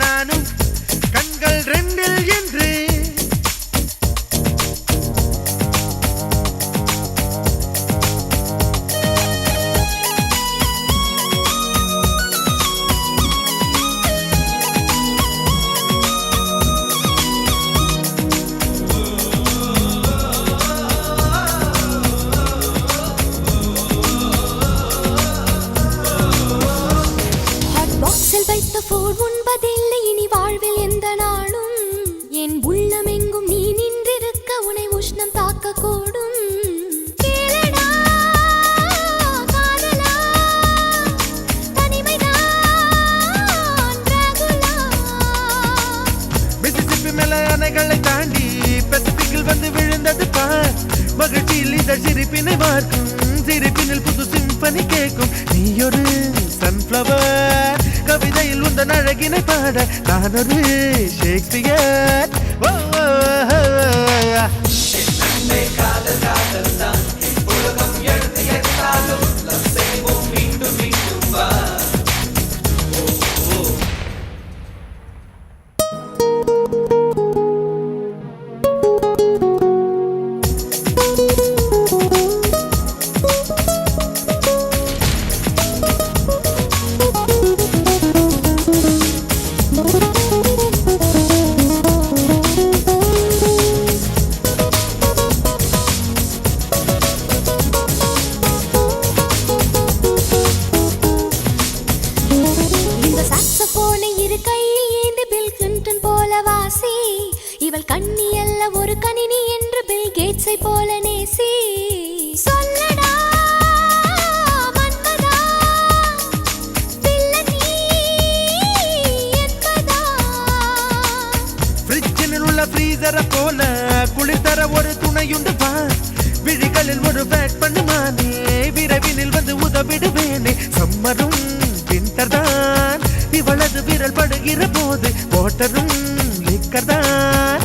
நானும் கண்கள் ரெண்டில் என்று உண்பதில்லை இனி வாழ்வில் எந்த நாளும் என் உள்ளமெங்கும் நீ நின்றிருக்க உனை உஷ்ணம் தாக்க கூடும் அணைகளை தாண்டி பசிபிக்கில் வந்து விழுந்தது பார் மகிழ்ச்சியில் இதழ் சிரிப்பினை பார்க்கும் சிரிப்பினில் புது சிம்பனி கேட்கும் நீ ஒரு சன்ஃப்ளவர் கவிதையில் உந்தன் அழகினை பாட நான் ஒரு ஷேக்ஸ்பியர் இவள் கண்ணி அல்ல ஒரு கணினி என்று பில் கேட்ஸை போல நேசி சொல்லடா மன்மதா வில்லனி என்பதா ஃப்ரிட்ஜில் உள்ள ஃப்ரீசரை போல குளிர்தர ஒரு துணையுண்டு வா விழிகளில் ஒரு பேக் பண்ணுமானே விரைவினில் வந்து உதவிடுவேனே சம்மரும் வின்டர் தான் இவளது விரல் படுகிற போது வாட்டரும் லிக்கர் தான்